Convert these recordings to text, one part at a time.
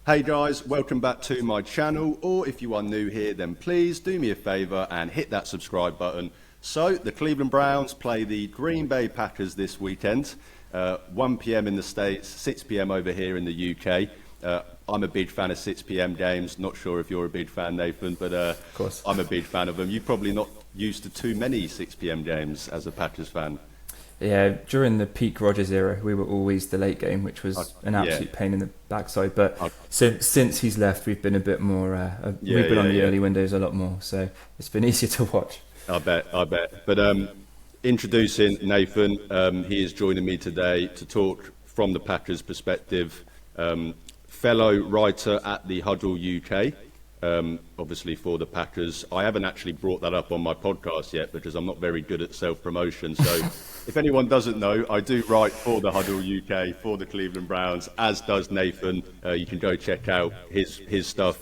Hey guys, welcome back to my channel, or if you are new here, then please do me a favor and hit that subscribe button. So, the Cleveland Browns play the Green Bay Packers this weekend, 1 p.m. in the States, 6 p.m. over here in the UK. I'm a big fan of 6 p.m. games, not sure if you're a big fan, Nathan, but Of course. I'm a big fan of them. You're probably not used to too many 6 p.m. games as a Packers fan. Yeah, during the peak Rodgers era, we were always the late game, which was an absolute pain in the backside. But since he's left, we've been a bit more. We've been on the early windows a lot more, so it's been easier to watch. I bet. But introducing Nathan, he is joining me today to talk from the Packers' perspective. Fellow writer at the Huddle UK, obviously for the Packers. I haven't actually brought that up on my podcast yet because I'm not very good at self-promotion. So if anyone doesn't know, I do write for the Huddle UK, for the Cleveland Browns, as does Nathan. You can go check out his stuff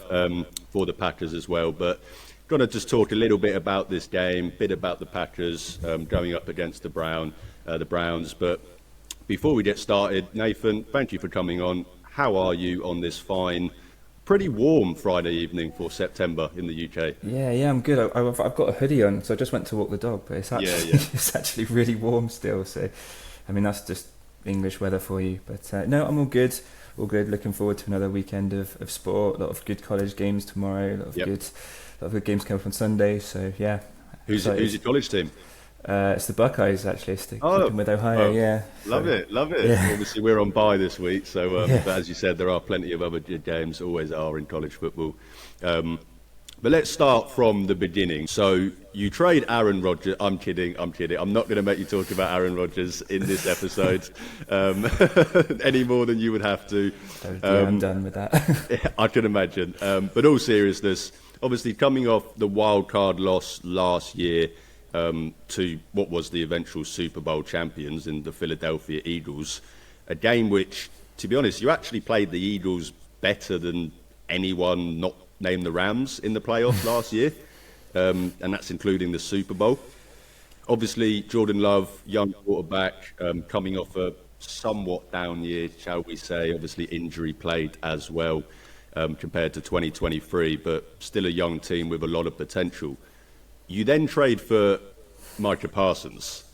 for the Packers as well. But going to just talk a little bit about this game, bit about the Packers going up against the Browns. But before we get started, Nathan, thank you for coming on. How are you on this fine, pretty warm Friday evening for September in the UK? Yeah, I'm good. I've got a hoodie on, so I just went to walk the dog, but it's actually it's actually really warm still. So, I mean, that's just English weather for you. But no, I'm all good. All good. Looking forward to another weekend of sport. A lot of good college games tomorrow. A lot of good games coming up on Sunday. So yeah. Who's your college team? It's the Buckeyes, actually. Sticking with Ohio, yeah. Love it. Yeah. Obviously, we're on bye this week, so but as you said, there are plenty of other good games, always are in college football. But let's start from the beginning. So you trade Aaron Rodgers. I'm kidding. I'm not going to make you talk about Aaron Rodgers in this episode any more than you would have to. I'm done with that. I can imagine. But all seriousness, obviously coming off the wild card loss last year, to what was the eventual Super Bowl champions in the Philadelphia Eagles, a game which, to be honest, you actually played the Eagles better than anyone not named the Rams in the playoffs last year, and that's including the Super Bowl. Obviously, Jordan Love, young quarterback, coming off a somewhat down year, shall we say, obviously injury played as well compared to 2023, but still a young team with a lot of potential. You then trade for Micah Parsons.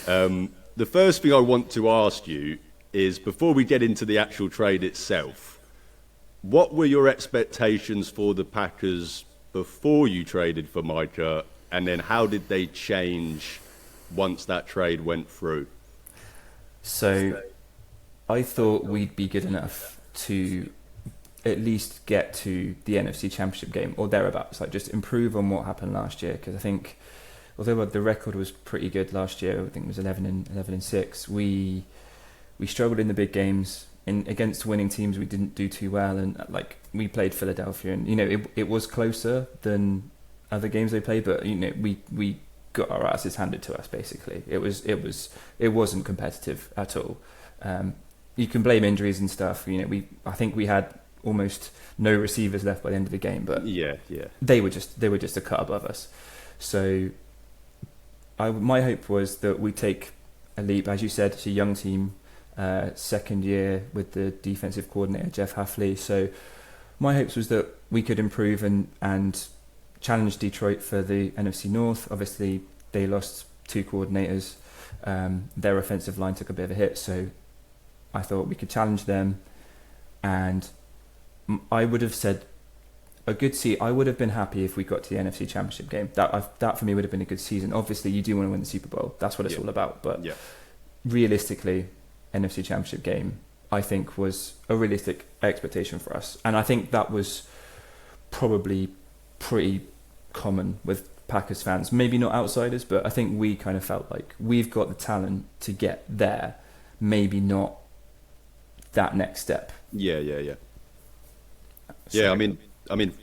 The first thing I want to ask you is, before we get into the actual trade itself, what were your expectations for the Packers before you traded for Micah, and then how did they change once that trade went through? So I thought we'd be good enough to at least get to the NFC Championship game or thereabouts, like just improve on what happened last year. Because I think, although the record was pretty good last year, I think it was 11-6. We struggled in the big games. Against winning teams, we didn't do too well, and like we played Philadelphia, and it was closer than other games they played, but we got our asses handed to us. Basically, it wasn't competitive at all. You can blame injuries and stuff. I think we had almost no receivers left by the end of the game, but they were just a cut above us. So my hope was that we take a leap. As you said, it's a young team, second year with the defensive coordinator Jeff Hafley. So my hopes was that we could improve and challenge Detroit for the NFC North. Obviously, they lost two coordinators. Their offensive line took a bit of a hit, so I thought we could challenge them. And I would have said I would have been happy if we got to the NFC Championship game. That for me would have been a good season. Obviously, you do want to win the Super Bowl. That's what it's all about. But realistically, NFC Championship game, I think, was a realistic expectation for us. And I think that was probably pretty common with Packers fans. Maybe not outsiders, but I think we kind of felt like we've got the talent to get there. Maybe not that next step. Yeah. I mean,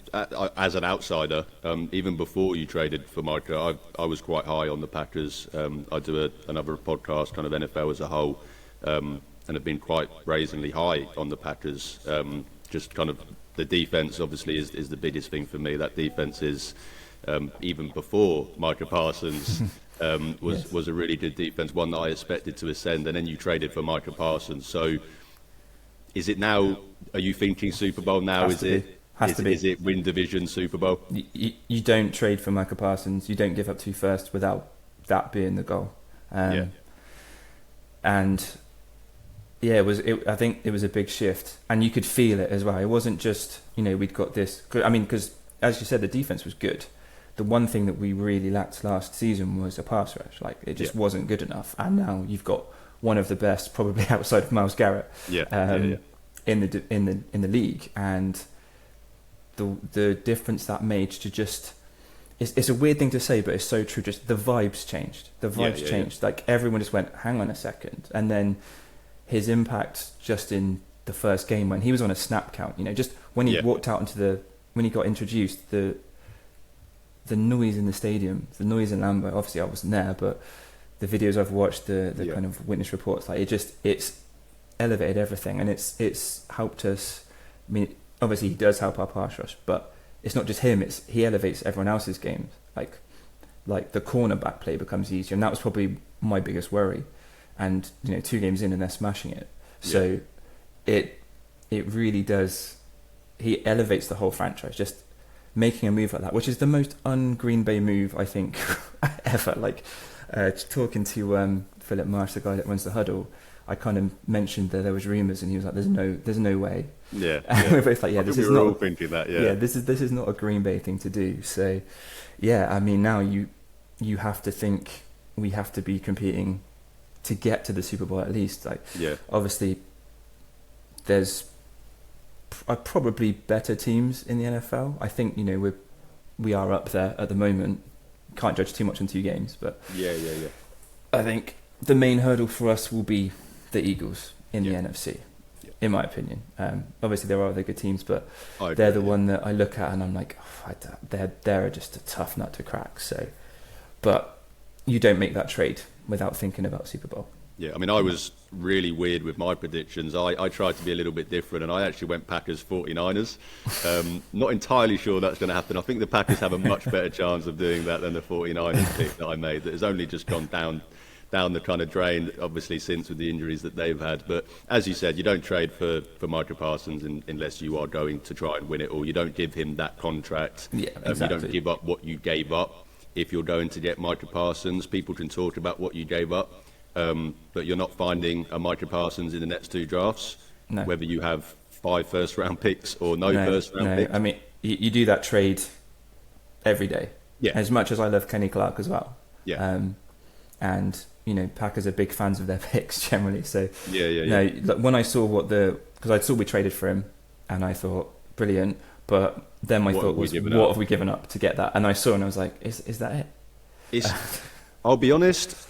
as an outsider, even before you traded for Micah, I was quite high on the Packers. I do another podcast, kind of NFL as a whole, and have been quite brazenly high on the Packers. Just kind of the defense, obviously, is the biggest thing for me. That defense is, even before Micah Parsons, was a really good defense, one that I expected to ascend, and then you traded for Micah Parsons. So Is it now? Are you thinking Super Bowl now? Has to be. Has to be. Is it win division Super Bowl? You don't trade for Micah Parsons. You don't give up 2 firsts without that being the goal. And yeah, I think it was a big shift, and you could feel it as well. It wasn't just we'd got this. I mean, because as you said, the defense was good. The one thing that we really lacked last season was a pass rush. Like it just wasn't good enough. And now you've got one of the best, probably outside of Myles Garrett, in the league, and the difference that made to just. It's a weird thing to say, but it's so true. Just the vibes changed. The vibes changed. Like everyone just went, hang on a second. And then his impact just in the first game when he was on a snap count, just when he walked out when he got introduced, the noise in the stadium, the noise in Lambeau. Obviously, I wasn't there, but the videos I've watched, the kind of witness reports, like it's elevated everything, and it's helped us. I mean, obviously he does help our pass rush, but it's not just him. He elevates everyone else's games. Like the cornerback play becomes easier, and that was probably my biggest worry. And 2 games in, and they're smashing it. So it really does. He elevates the whole franchise, just making a move like that, which is the most un-Green Bay move I think ever. Like talking to Philip Marsh, the guy that runs the huddle, I kind of mentioned that there was rumours, and he was like, "There's no way." Yeah, and we're both like, "Yeah, this is not." All thinking that, this is not a Green Bay thing to do. So, I mean, now you have to think we have to be competing to get to the Super Bowl at least. Like, obviously, there's probably better teams in the NFL. I think we are up there at the moment. Can't judge too much on 2 games, but I think the main hurdle for us will be the Eagles in the NFC, in my opinion. Obviously, there are other good teams, but they're the one that I look at and I'm like, they're just a tough nut to crack. So, but you don't make that trade without thinking about Super Bowl. Yeah, I mean, I was really weird with my predictions. I tried to be a little bit different, and I actually went Packers 49ers. Not entirely sure that's going to happen. I think the Packers have a much better chance of doing that than the 49ers pick that I made. That has only just gone down the kind of drain, obviously, since with the injuries that they've had. But as you said, you don't trade for Micah Parsons unless you are going to try and win it, or you don't give him that contract. Yeah, exactly. You don't give up what you gave up. If you're going to get Micah Parsons, people can talk about what you gave up. But you're not finding a Micah Parsons in the next 2 drafts, whether you have 5 first-round picks or no first-round picks. I mean, you do that trade every day. Yeah. As much as I love Kenny Clark as well. Yeah. And Packers are big fans of their picks generally. So yeah. When I saw because I saw we traded for him, and I thought brilliant. But then my thought was, what have we given up to get that? And I saw, and I was like, is that it? I'll be honest.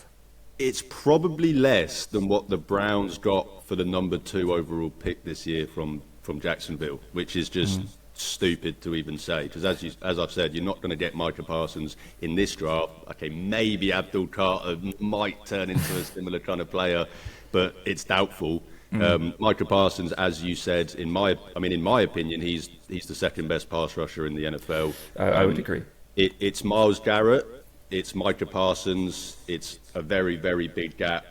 It's probably less than what the Browns got for the number 2 overall pick this year from Jacksonville, which is just stupid to even say. Because as I've said, you're not going to get Micah Parsons in this draft. Okay, maybe Abdul Carter might turn into a similar kind of player, but it's doubtful. Micah Parsons, as you said, in my opinion, he's the second best pass rusher in the NFL. I would agree. It's Myles Garrett. It's Micah Parsons. It's a very, very big gap.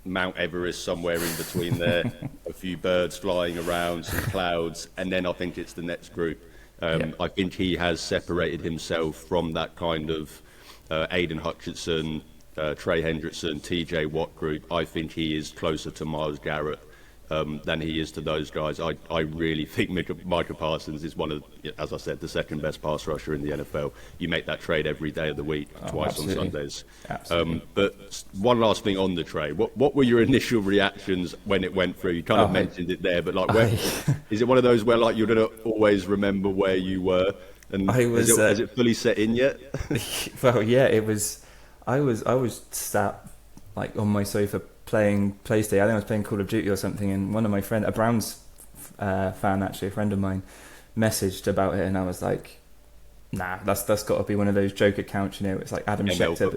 Mount Everest somewhere in between there. A few birds flying around, some clouds, and then I think it's the next group. I think he has separated himself from that kind of Aiden Hutchinson, Trey Hendrickson, TJ Watt group. I think he is closer to Myles Garrett than he is to those guys. I really think Micah Parsons is one of, as I said, the second best pass rusher in the NFL. You make that trade every day of the week, twice absolutely. on Sundays. Absolutely. But one last thing on the trade. What were your initial reactions when it went through? You kind of mentioned it there, but is it one of those where like you're going to always remember where you were? And has it fully set in yet? Well, yeah, it was. I was sat like on my sofa playing PlayStation. I think I was playing Call of Duty or something, and one of my friends, a Browns fan actually, a friend of mine, messaged about it, and I was like, nah, that's got to be one of those joke accounts, it's like Adam Schefter.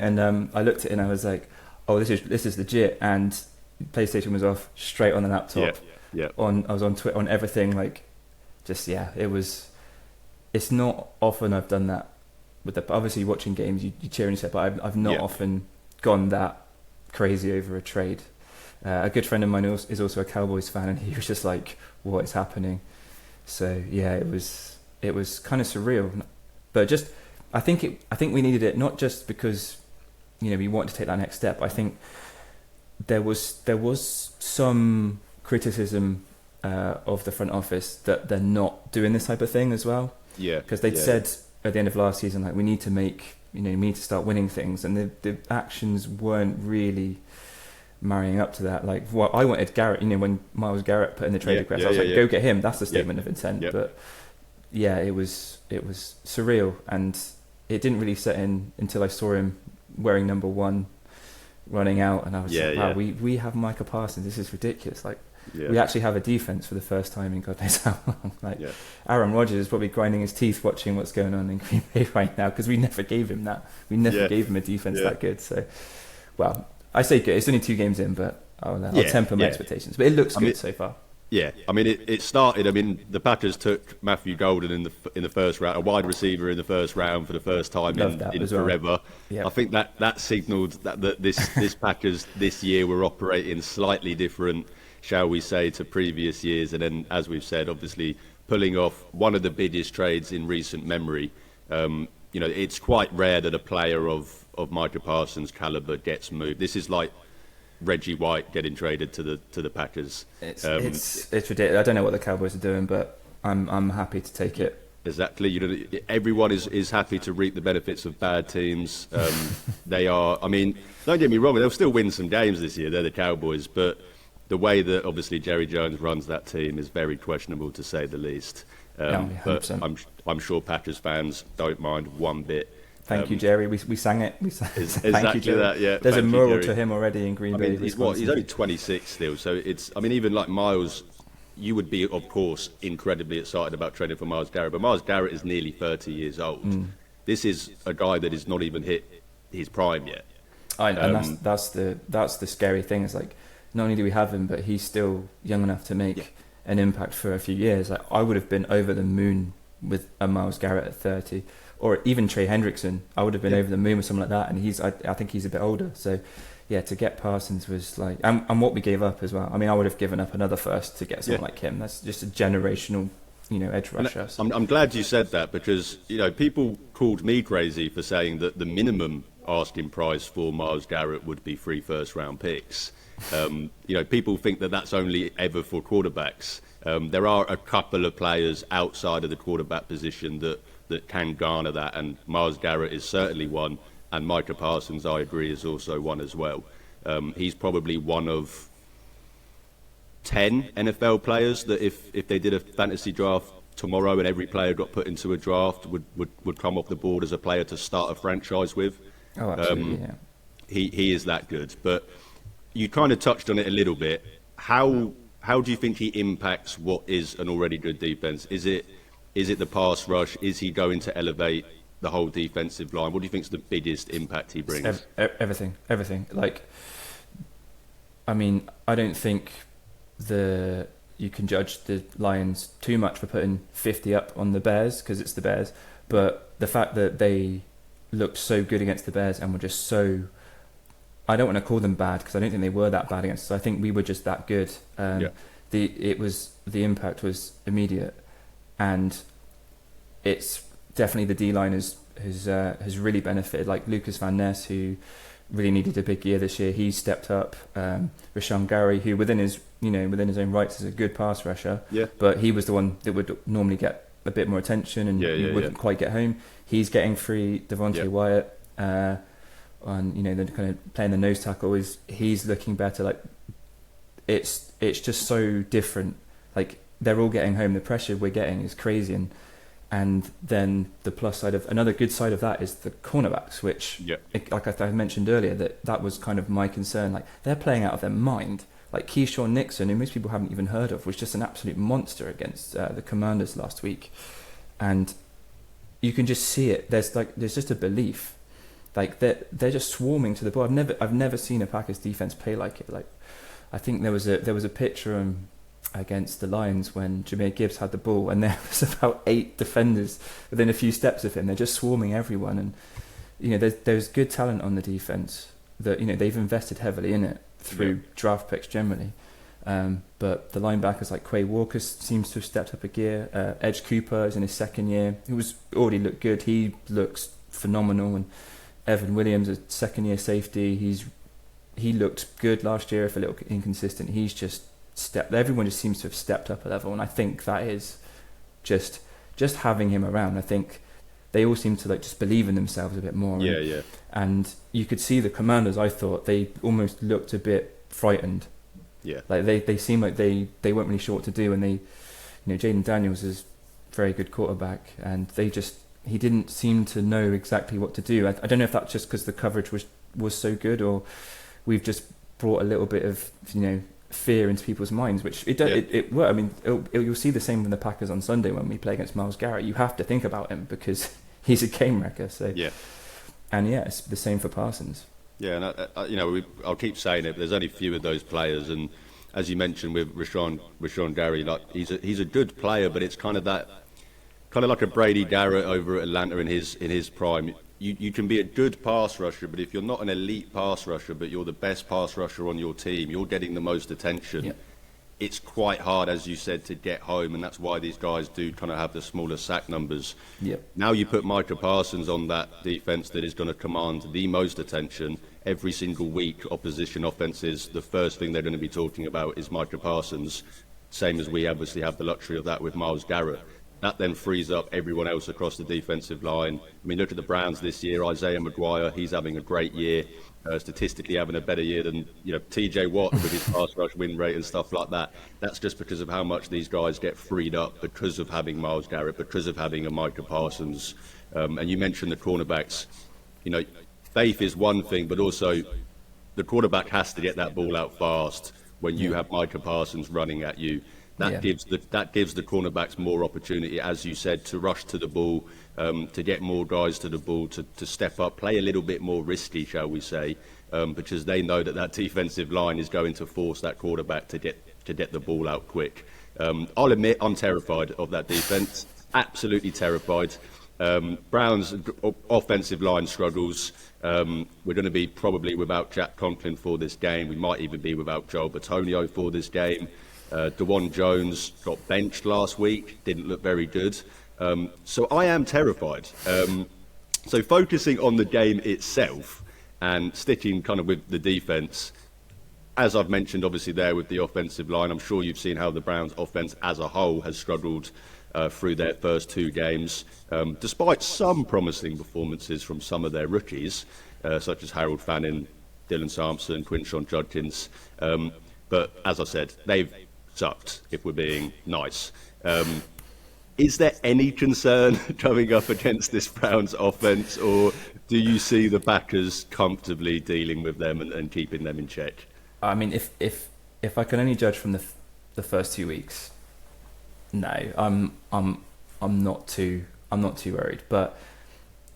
And I looked at it and I was like, oh, this is legit, and PlayStation was off straight on the laptop. I was on Twitter, on everything, like, it was. It's not often I've done that. Obviously watching games, you cheer and stuff, but I've not often gone that crazy over a trade. A good friend of mine is also a Cowboys fan, and he was just like, "What is happening?" So yeah, it was kind of surreal, but just I think we needed it, not just because we wanted to take that next step. I think there was some criticism of the front office that they're not doing this type of thing as well. Yeah, because they'd said at the end of last season, like, we need to start winning things, and the actions weren't really marrying up to that. Like, what I wanted Garrett, when Myles Garrett put in the trade request, I was like, go get him. That's the statement of intent. But yeah, it was surreal, and it didn't really set in until I saw him wearing number 1, running out, and I was like, wow, we have Micah Parsons. This is ridiculous. Like, we actually have a defense for the first time in God knows how long. Like, Aaron Rodgers is probably grinding his teeth watching what's going on in Green Bay right now, because we never gave him that. We never gave him a defense that good. So, well, I say good. It's only 2 games in, but I'll temper my expectations. But it looks good so far. Yeah, I mean, it started. I mean, the Packers took Matthew Golden in the first round, a wide receiver in the first round for the first time in forever. Yep. I think that signalled that this Packers this year were operating slightly different, shall we say, to previous years. And then, as we've said, obviously pulling off one of the biggest trades in recent memory. It's quite rare that a player of Micah Parsons' caliber gets moved. This is like Reggie White getting traded to the Packers. It's ridiculous. I don't know what the Cowboys are doing, but I'm happy to take it. Exactly. Everyone is happy to reap the benefits of bad teams. They are. I mean, don't get me wrong. They'll still win some games this year. They're the Cowboys, but the way that obviously Jerry Jones runs that team is very questionable, to say the least. But I'm sure Packers fans don't mind one bit. Thank you, Jerry. We sang it. Thank you, Jerry. That, yeah. There's a mural to him already in Green Bay. He's only 26 still, so it's. I mean, even like Myles, you would be, of course, incredibly excited about trading for Myles Garrett, but Myles Garrett is nearly 30 years old. This is a guy that has not even hit his prime yet. I know, and that's the scary thing. It's like, not only do we have him, but he's still young enough to make an impact for a few years. Like, I would have been over the moon with a Myles Garrett at 30. Or even Trey Hendrickson, I would have been over the moon with someone like that, and I think he's a bit older. So, yeah, to get Parsons was like, and what we gave up as well. I mean, I would have given up another first to get someone like him. That's just a generational, edge rusher. So. I'm glad you said that, because people called me crazy for saying that the minimum asking price for Myles Garrett would be 3 first-round picks. People think that that's only ever for quarterbacks. There are a couple of players outside of the quarterback position that can garner that, and Myles Garrett is certainly one, and Micah Parsons, I agree, is also one as well. He's probably one of 10 NFL players that if they did a fantasy draft tomorrow and every player got put into a draft would come off the board as a player to start a franchise with. Oh, absolutely, yeah. He is that good. But you kind of touched on it a little bit. How do you think he impacts what is an already good defense? Is it the pass rush? Is he going to elevate the whole defensive line? What do you think is the biggest impact he brings? Everything. Like, I mean, I don't think you can judge the Lions too much for putting 50 up on the Bears, because it's the Bears. But the fact that they looked so good against the Bears and were just so... I don't want to call them bad, because I don't think they were that bad against us. I think we were just that good. The impact was immediate. And it's definitely the D-line has really benefited. Like Lucas Van Ness, who really needed a big year this year, he stepped up. Rashawn Gary, who within his own rights is a good pass rusher, but he was the one that would normally get a bit more attention and wouldn't quite get home. He's getting free. Devontae Wyatt, they're kind of playing the nose tackle. He's looking better. Like, it's just so different. Like, they're all getting home. The pressure we're getting is crazy, and then the plus side of another good side of that is the cornerbacks, which, like I mentioned earlier, that was kind of my concern. Like, they're playing out of their mind. Like Keyshawn Nixon, who most people haven't even heard of, was just an absolute monster against the Commanders last week, and you can just see it. There's just a belief, like they're just swarming to the ball. I've never seen a Packers defense play like it. Like, I think there was a picture against the Lions when Jahmyr Gibbs had the ball, and there was about 8 defenders within a few steps of him. They're just swarming everyone, and there's good talent on the defense that they've invested heavily in it, through draft picks generally. But the linebackers like Quay Walker seems to have stepped up a gear. Edge Cooper is in his second year. He was already looked good. He looks phenomenal. And Evan Williams, a second year safety, he looked good last year, if a little inconsistent. He's just everyone just seems to have stepped up a level, and I think that is just having him around. I think they all seem to like just believe in themselves a bit more. Yeah. And you could see the Commanders, I thought they almost looked a bit frightened. Yeah. Like they seemed like they weren't really sure what to do, and Jaden Daniels is a very good quarterback, and he didn't seem to know exactly what to do. I don't know if that's just because the coverage was so good, or we've just brought a little bit of fear into people's minds, which it worked. I mean, you'll see the same from the Packers on Sunday when we play against Myles Garrett. You have to think about him because he's a game wrecker. So it's the same for Parsons. Yeah, and I'll keep saying it, but there's only few of those players, and as you mentioned with Rashawn Gary, like he's a good player, but it's kind of like a Brady Garrett over at Atlanta in his prime. You can be a good pass rusher, but if you're not an elite pass rusher, but you're the best pass rusher on your team, you're getting the most attention. Yep. It's quite hard, as you said, to get home, and that's why these guys do kind of have the smaller sack numbers. Yep. Now you put Micah Parsons on that defense that is going to command the most attention every single week. Opposition offenses, the first thing they're going to be talking about is Micah Parsons, same as we obviously have the luxury of that with Myles Garrett. That then frees up everyone else across the defensive line. I mean, look at the Browns this year. Isaiah McGuire, he's having a great year, statistically having a better year than TJ Watt with his pass rush win rate and stuff like that. That's just because of how much these guys get freed up because of having Myles Garrett, because of having a Micah Parsons. And you mentioned the cornerbacks. Faith is one thing, but also the quarterback has to get that ball out fast when you have Micah Parsons running at you. That gives the cornerbacks more opportunity, as you said, to rush to the ball, to get more guys to the ball, to step up, play a little bit more risky, shall we say, because they know that defensive line is going to force that quarterback to get the ball out quick. I'll admit I'm terrified of that defense, absolutely terrified. Browns' offensive line struggles. We're going to be probably without Jack Conklin for this game. We might even be without Joel Bitonio for this game. DeJuan Jones got benched last week, didn't look very good. So I am terrified. So focusing on the game itself and sticking kind of with the defence, as I've mentioned obviously there with the offensive line, I'm sure you've seen how the Browns offence as a whole has struggled through their first two games, despite some promising performances from some of their rookies, such as Harold Fannin, Dylan Sampson, Quinshon Judkins. But as I said, they've sucked, if we're being nice. Is there any concern coming up against this Browns offense, or do you see the Packers comfortably dealing with them and keeping them in check? I mean, if I can only judge from the first 2 weeks, no, I'm not too worried. But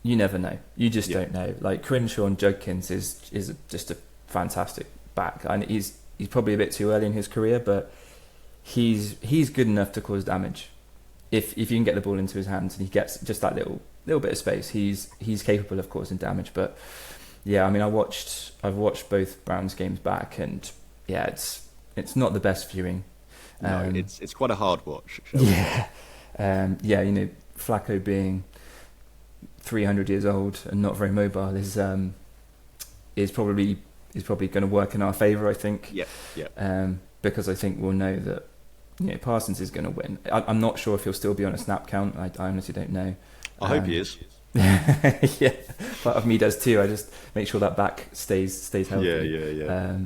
you never know. You just don't know. Like Quinshon Judkins is just a fantastic back, and he's probably a bit too early in his career, but he's good enough to cause damage. If you can get the ball into his hands and he gets just that little bit of space, he's capable of causing damage. But yeah, I mean, I've watched both Browns games back, and yeah, it's not the best viewing. No, it's quite a hard watch. Yeah, Flacco being 300 years old and not very mobile is probably going to work in our favour, I think. Yeah. Because I think we'll know that Parsons is going to win. I'm not sure if he'll still be on a snap count. I honestly don't know. I hope he is. Yeah, part of me does too. I just make sure that back stays healthy. Yeah.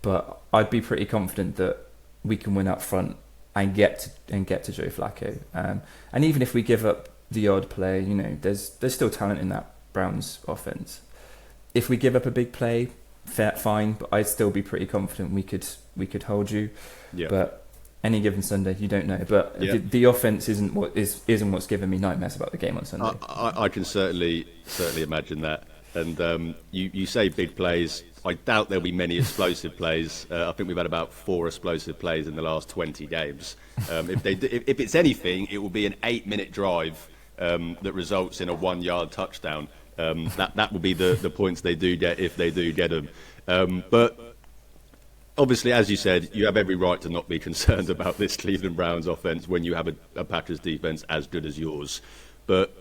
But I'd be pretty confident that we can win up front and get to Joe Flacco. And even if we give up the odd play, there's still talent in that Browns offense. If we give up a big play, fine, but I'd still be pretty confident we could hold you. Yeah. But any given Sunday, you don't know. But the offense isn't what's given me nightmares about the game on Sunday. I can certainly imagine that. And you say big plays. I doubt there'll be many explosive plays. I think we've had about 4 explosive plays in the last 20 games. If it's anything, it will be an 8-minute drive that results in a 1-yard touchdown. That will be the points they do get if they do get them. But obviously, as you said, you have every right to not be concerned about this Cleveland Browns offense when you have a Packers defense as good as yours. But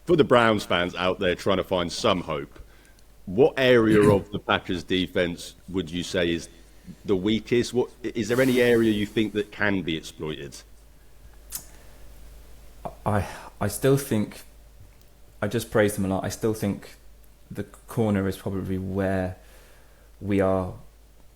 for the Browns fans out there trying to find some hope, what area of the Packers defense would you say is the weakest? What is there any area you think that can be exploited? I still think, I just praised them a lot. I still think the corner is probably where we are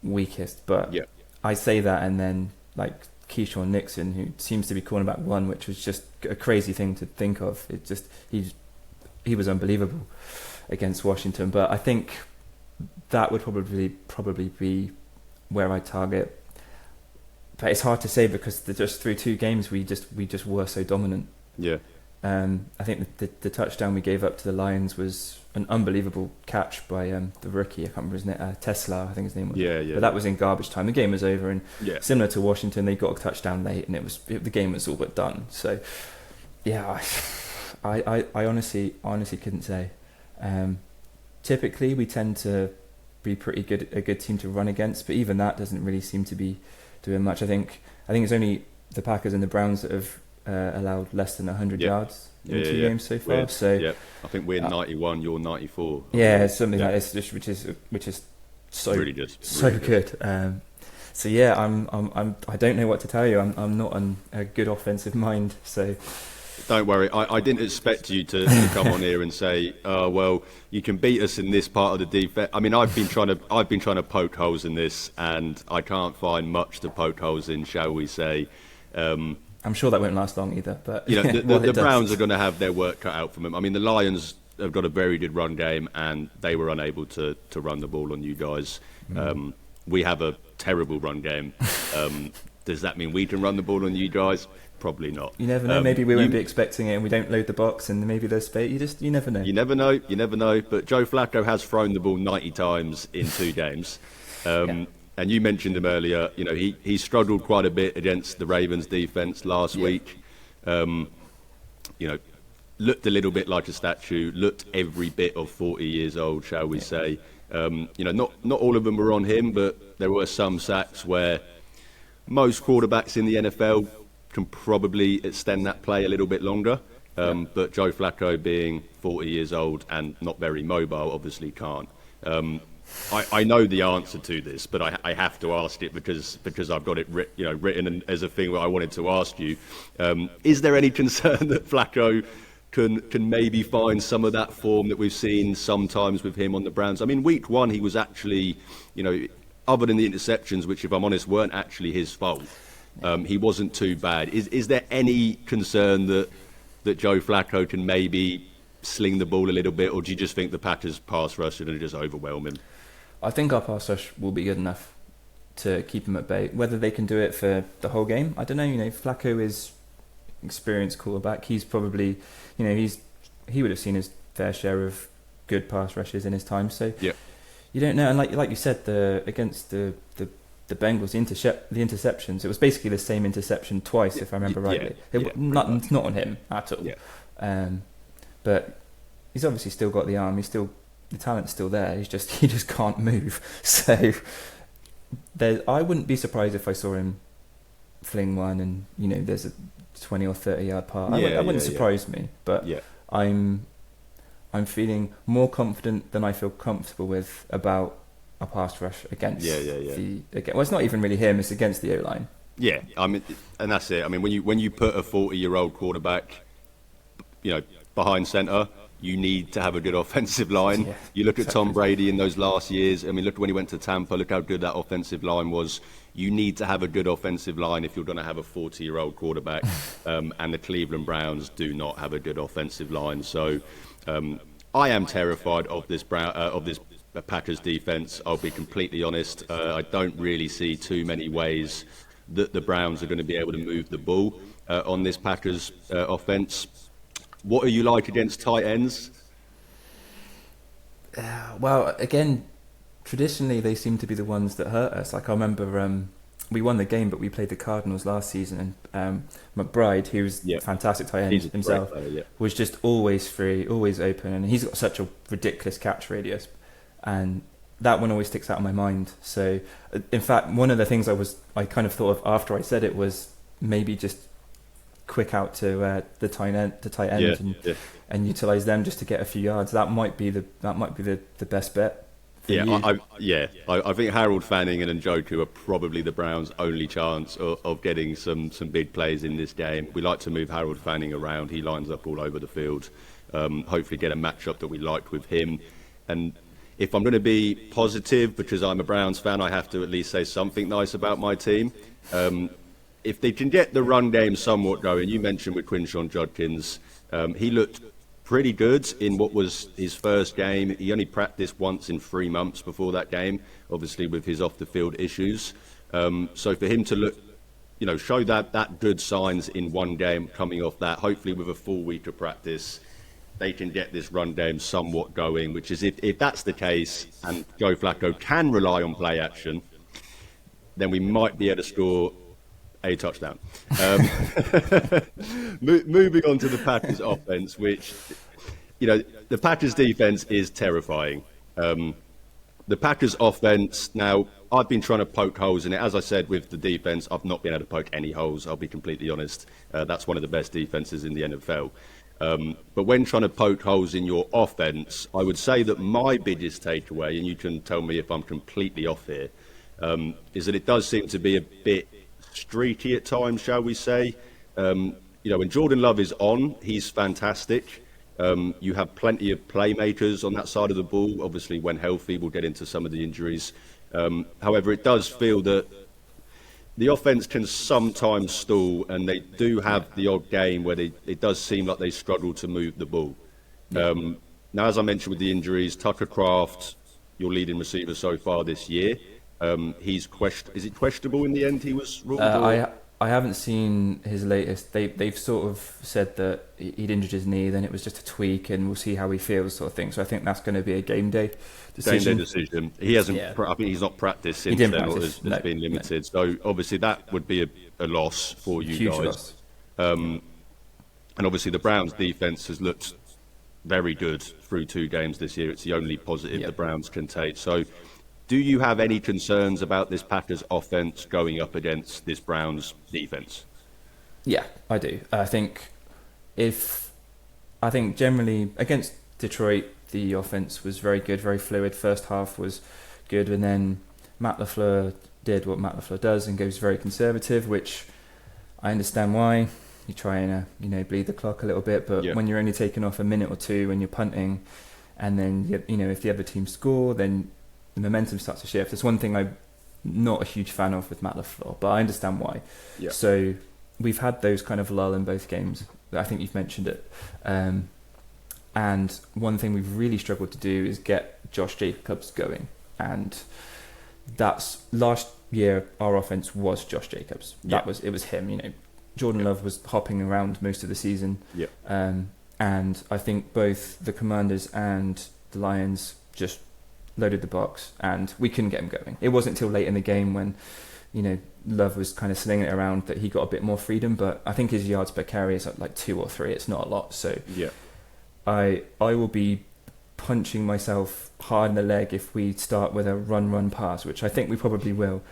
weakest. But Yeah. I say that, and then like Keyshawn Nixon, who seems to be cornerback one, which was just a crazy thing to think of. It just he was unbelievable against Washington. But I think that would probably be where I target. But it's hard to say because just through two games we just were so dominant. Yeah. I think the touchdown we gave up to the Lions was an unbelievable catch by the rookie. I can't remember his name. Tesla, I think his name was. Yeah. But that was in garbage time. The game was over, and Yeah. similar to Washington, they got a touchdown late, and the game was all but done. So, yeah, I honestly couldn't say. Typically, we tend to be a good team to run against, but even that doesn't really seem to be doing much. I think it's only the Packers and the Browns that have allowed less than 100 yards in two games so far. Weird. So yeah, I think we're 91, you're 94. Yeah, something like this, just which is so really good, so really good. So yeah, I don't know what to tell you. I'm not on a good offensive mind. So don't worry, I didn't expect you to come on here and say, "Oh well, you can beat us in this part of the defense." I mean, I've been trying to poke holes in this, and I can't find much to poke holes in, shall we say? I'm sure that won't last long either. But you know, the Browns are going to have their work cut out for them. I mean, the Lions have got a very good run game, and they were unable to run the ball on you guys. We have a terrible run game. Does that mean we can run the ball on you guys? Probably not. You never know. Maybe we won't be expecting it, and we don't load the box, and maybe there's space. You never know. You never know. You never know. But Joe Flacco has thrown the ball 90 times in 2 games. Yeah. And you mentioned him earlier. You know, he struggled quite a bit against the Ravens defense last week. You know, looked a little bit like a statue. Looked every bit of 40 years old, shall we say? You know, not all of them were on him, but there were some sacks where most quarterbacks in the NFL can probably extend that play a little bit longer. But Joe Flacco, being 40 years old and not very mobile, obviously can't. I know the answer to this, but I have to ask it because I've got it written as a thing that I wanted to ask you. Is there any concern that Flacco can maybe find some of that form that we've seen sometimes with him on the Browns? I mean, week 1 he was actually, you know, other than the interceptions, which if I'm honest weren't actually his fault, he wasn't too bad. Is there any concern that Joe Flacco can maybe sling the ball a little bit, or do you just think the Packers pass rush are going to just overwhelm him? I think our pass rush will be good enough to keep him at bay. Whether they can do it for the whole game, I don't know. You know, Flacco is experienced quarterback. He's probably, you know, he would have seen his fair share of good pass rushes in his time. So yeah, you don't know. And like you said, against the Bengals, the interceptions, it was basically the same interception twice, if I remember rightly. It's not on him at all. Yeah. But he's obviously still got the arm. The talent's still there. He just can't move. So I wouldn't be surprised if I saw him fling one, and you know, there's a 20 or 30 yard part. That wouldn't surprise me. But I'm feeling more confident than I feel comfortable with about a pass rush against well, it's not even really him. It's against the O-line. Yeah, I mean, and that's it. I mean, when you put a 40-year-old quarterback, you know, behind centre, you need to have a good offensive line. Yeah, you look at Tom Brady in those last years. I mean, look when he went to Tampa. Look how good that offensive line was. You need to have a good offensive line if you're going to have a 40-year-old quarterback. And the Cleveland Browns do not have a good offensive line. So I am terrified of this Packers defense. I'll be completely honest. I don't really see too many ways that the Browns are going to be able to move the ball on this Packers offense. What are you like against tight ends? Well, again, traditionally they seem to be the ones that hurt us. Like I remember we won the game, but we played the Cardinals last season, and McBride, who's a fantastic tight end himself, was just always free, always open, and he's got such a ridiculous catch radius. And that one always sticks out in my mind. So, in fact, one of the things I kind of thought of after I said it was maybe just quick out to the tight end, and utilize them just to get a few yards. That might be the best bet. I think Harold Fanning and Njoku are probably the Browns' only chance of getting some big plays in this game. We like to move Harold Fanning around. He lines up all over the field. Hopefully get a matchup that we like with him. And if I'm going to be positive, because I'm a Browns fan, I have to at least say something nice about my team. If they can get the run game somewhat going, you mentioned with Quinshon Judkins, he looked pretty good in what was his first game. He only practiced once in 3 months before that game, obviously with his off-the-field issues. So for him to look, show that good signs in one game coming off that, hopefully with a full week of practice, they can get this run game somewhat going, which is if that's the case and Joe Flacco can rely on play action, then we might be able to score a touchdown. Moving on to the Packers offense, which, the Packers defense is terrifying. The Packers offense, now, I've been trying to poke holes in it. As I said, with the defense, I've not been able to poke any holes, I'll be completely honest. That's one of the best defenses in the NFL. But when trying to poke holes in your offense, I would say that my biggest takeaway, and you can tell me if I'm completely off here, is that it does seem to be a bit streaky at times, shall we say. When Jordan Love is on, he's fantastic. You have plenty of playmakers on that side of the ball. Obviously, when healthy, we'll get into some of the injuries. However, it does feel that the offense can sometimes stall, and they do have the odd game where it does seem like they struggle to move the ball. Now, as I mentioned with the injuries, Tucker Kraft, your leading receiver so far this year, is it questionable in the end? He was ruled. I haven't seen his latest. They've sort of said that he'd injured his knee, then it was just a tweak, and we'll see how he feels, sort of thing. So I think that's going to be a game day decision. He hasn't. I think he's not practiced since then, or has been limited. No. So obviously that would be a loss for you Huge guys. Loss. And obviously the Browns' defense has looked very good through 2 games this year. It's the only positive the Browns can take. So, do you have any concerns about this Packers offense going up against this Browns defense? Yeah, I do. I think generally against Detroit, the offense was very good, very fluid. First half was good, and then Matt LaFleur did what Matt LaFleur does and goes very conservative, which I understand why. You're trying to, bleed the clock a little bit, but when you're only taking off a minute or two when you're punting, and then, if the other team score, then the momentum starts to shift. It's one thing I'm not a huge fan of with Matt LaFleur, but I understand why. Yeah. So we've had those kind of lull in both games. I think you've mentioned it. And one thing we've really struggled to do is get Josh Jacobs going. And that's last year our offense was Josh Jacobs. It was him. Jordan Love was hopping around most of the season. Yeah. And I think both the Commanders and the Lions just loaded the box, and we couldn't get him going. It wasn't until late in the game when, Love was kind of slinging it around that he got a bit more freedom. But I think his yards per carry is like 2 or 3. It's not a lot. So I will be punching myself hard in the leg if we start with a run pass, which I think we probably will,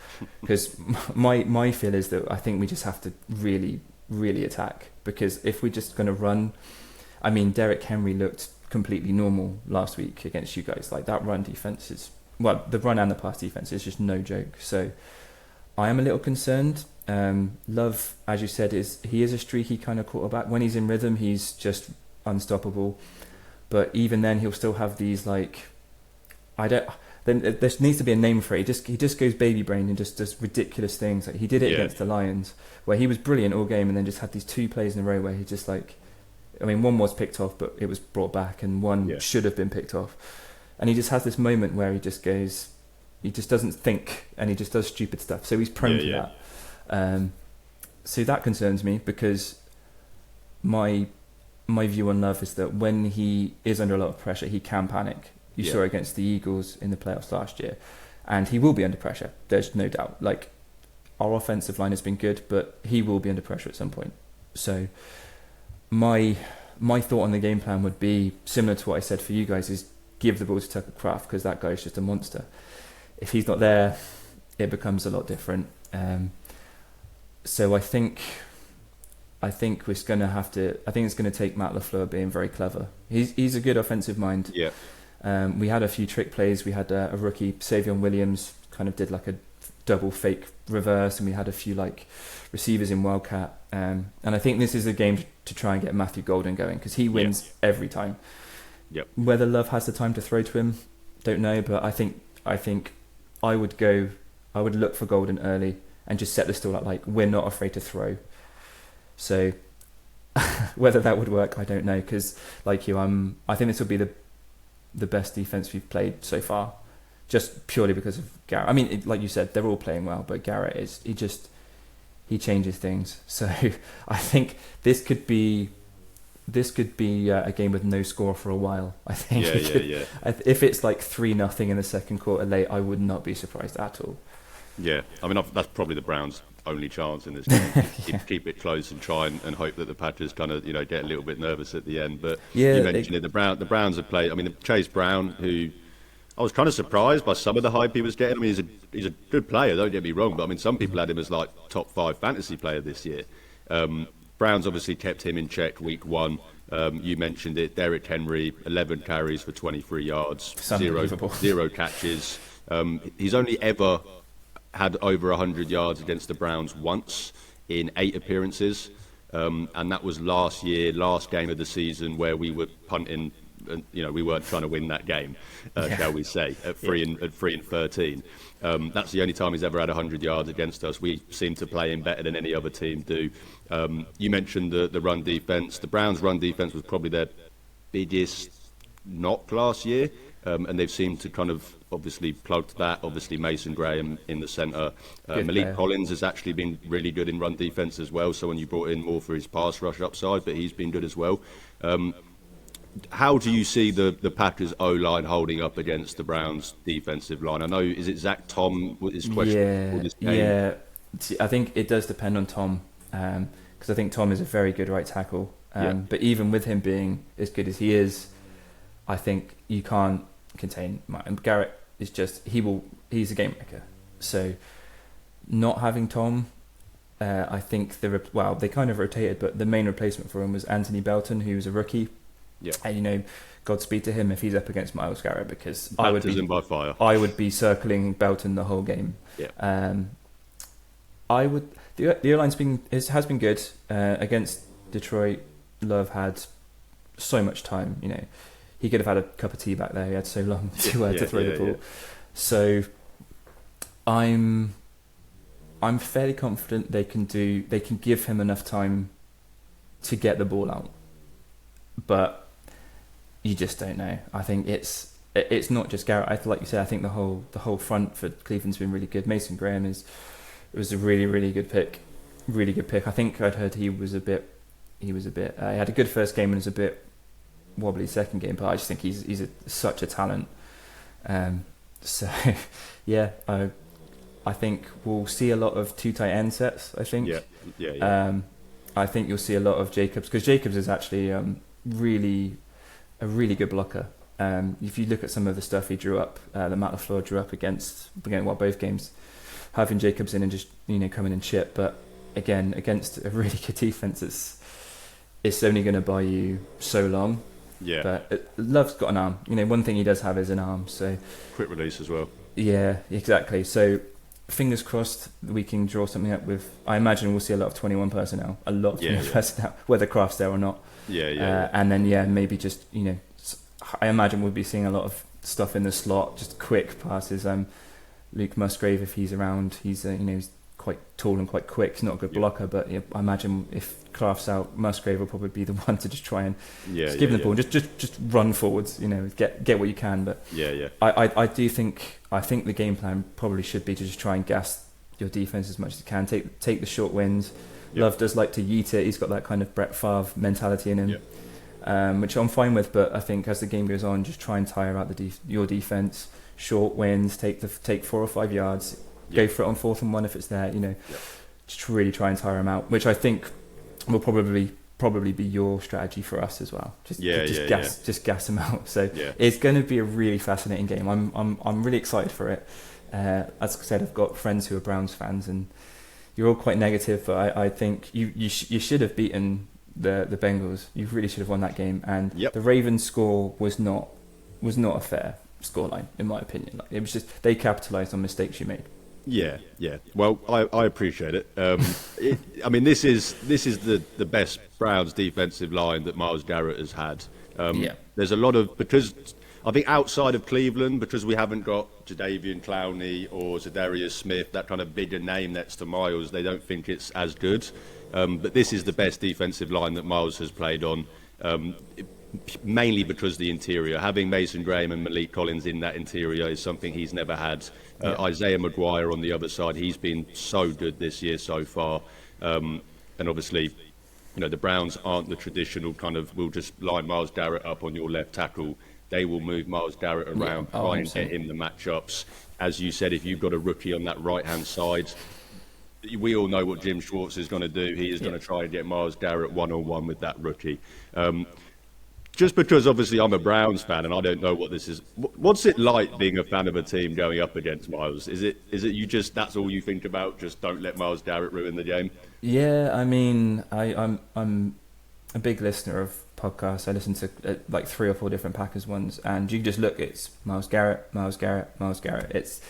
because my feel is that I think we just have to really, really attack, because if we're just going to run, I mean, Derrick Henry looked completely normal last week against you guys. Like, that run defense is, the run and the pass defense is just no joke. So I am a little concerned. Love, as you said, he is a streaky kind of quarterback. When he's in rhythm, he's just unstoppable. But even then, he'll still have these there needs to be a name for it. He just goes baby brain and just does ridiculous things. Like, he did it against the Lions, where he was brilliant all game, and then just had these 2 plays in a row where he just one was picked off, but it was brought back, and one should have been picked off. And he just has this moment where he just doesn't think, and he just does stupid stuff. So he's prone to that. So that concerns me, because my view on Love is that when he is under a lot of pressure, he can panic. You saw it against the Eagles in the playoffs last year, and he will be under pressure. There's no doubt. Like, our offensive line has been good, but he will be under pressure at some point. So my thought on the game plan would be similar to what I said for you guys: is give the ball to Tucker Kraft because that guy's just a monster. If he's not there, it becomes a lot different. So I think we're going to have to. I think it's going to take Matt LaFleur being very clever. He's a good offensive mind. Yeah. We had a few trick plays. We had a rookie, Savion Williams, kind of did like a double fake reverse, and we had a few like receivers in Wildcat. And I think this is a game to try and get Matthew Golden going because he wins every time. Yep. Whether Love has the time to throw to him, don't know. But I think I would look for Golden early and just set the stall up like we're not afraid to throw. So whether that would work, I don't know. Because like you, I think this will be the best defense we've played so far, just purely because of Garrett. I mean, like you said, they're all playing well, but Garrett he changes things. So I think this could be a game with no score for a while. I think. Yeah. If it's like 3-0 in the second quarter late, I would not be surprised at all. Yeah, I mean that's probably the Browns' only chance in this game. Keep it close and try and hope that the Packers kind of get a little bit nervous at the end. But you mentioned it. The Browns have played. I mean, Chase Brown, who I was kind of surprised by some of the hype he was getting. I mean, he's a good player. Don't get me wrong, but I mean, some people had him as like top 5 fantasy player this year. Browns obviously kept him in check week 1. You mentioned it. Derrick Henry, 11 carries for 23 yards, zero catches. He's only ever had over 100 yards against the Browns once in 8 appearances, and that was last game of the season where we were punting, and we weren't trying to win that game, shall we say, at 3-13. That's the only time he's ever had 100 yards against us. We seem to play him better than any other team do. You mentioned the run defense. The Browns' run defense was probably their biggest knock last year, and they've seemed to kind of obviously plugged that. Obviously Mason Graham in the centre. Malik Collins has actually been really good in run defence as well, so when you brought in more for his pass rush upside, but he's been good as well. How do you see the Packers O-line holding up against the Browns defensive line? I know, is it Zach Tom is questionable this game? Yeah, I think it does depend on Tom, because I think Tom is a very good right tackle, but even with him being as good as he is, I think you can't contain Garrett. Is just he's a game maker. So not having Tom, I think they kind of rotated, but the main replacement for him was Anthony Belton, who was a rookie. Yeah. And Godspeed to him if he's up against Myles Garrett, because Baptism by fire. I would be circling Belton the whole game. Yeah. The O-line has been good against Detroit. Love had so much time. He could have had a cup of tea back there. He had so long to throw the ball. Yeah. So I'm fairly confident they can give him enough time to get the ball out. But you just don't know. I think it's not just Garrett. Like you said, I think the whole front for Cleveland's been really good. Mason Graham was a really, really good pick. Really good pick. I think I'd heard he had a good first game and was a bit wobbly second game, but I just think he's such a talent. So yeah, I think we'll see a lot of 2 tight end sets. I think. Yeah. I think you'll see a lot of Jacobs, because Jacobs is actually a really good blocker. If you look at some of the stuff he drew up, that Matt LaFleur drew up against both games, having Jacobs in and just come in and chip, but again against a really good defense, it's only going to buy you so long. Yeah. But Love's got an arm. One thing he does have is an arm. So quick release as well. Yeah, exactly. So fingers crossed we can draw something up with. I imagine we'll see a lot of 21 personnel, personnel, whether Kraft's there or not. Yeah. And then maybe just I imagine we'll be seeing a lot of stuff in the slot, just quick passes. Luke Musgrave, if he's around, he's he's quite tall and quite quick. He's not a good blocker, but I imagine if Kraft's out, Musgrave will probably be the one to just try and give him the ball, just run forwards. Get what you can. But I do think the game plan probably should be to just try and gas your defense as much as you can. Take the short wins. Love does like to yeet it. He's got that kind of Brett Favre mentality in him, which I'm fine with. But I think as the game goes on, just try and tire out your defense. Short wins, take 4 or 5 yards. Go for it on 4th and 1 if it's there. Just really try and tire them out, which I think will probably probably be your strategy for us as well. Just gas them out. So Yeah. it's going to be a really fascinating game. I'm really excited for it. As I said, I've got friends who are Browns fans, and you're all quite negative, but I think you should have beaten the Bengals. You really should have won that game, and the Ravens score was not a fair scoreline in my opinion. Like, it was just they capitalised on mistakes you made. Yeah. Well, I appreciate it. I mean, this is the best Browns defensive line that Myles Garrett has had. There's a lot of, because I think outside of Cleveland, because we haven't got Jadeveon Clowney or Zadarius Smith, that kind of bigger name next to Myles, they don't think it's as good. But this is the best defensive line that Myles has played on, mainly because the interior. Having Mason Graham and Malik Collins in that interior is something he's never had. Isaiah McGuire on the other side, he's been so good this year so far. And obviously, the Browns aren't the traditional kind of, we'll just line Myles Garrett up on your left tackle. They will move Myles Garrett around, try and get him the matchups. As you said, if you've got a rookie on that right-hand side, we all know what Jim Schwartz is going to do. He is going to try and get Myles Garrett one-on-one with that rookie. Just because, obviously, I'm a Browns fan and I don't know what this is. What's it like being a fan of a team going up against Myles? Is it you just, that's all you think about? Just don't let Myles Garrett ruin the game? Yeah, I mean, I'm a big listener of podcasts. I listen to like 3 or 4 different Packers ones, and you just look. It's Myles Garrett. It's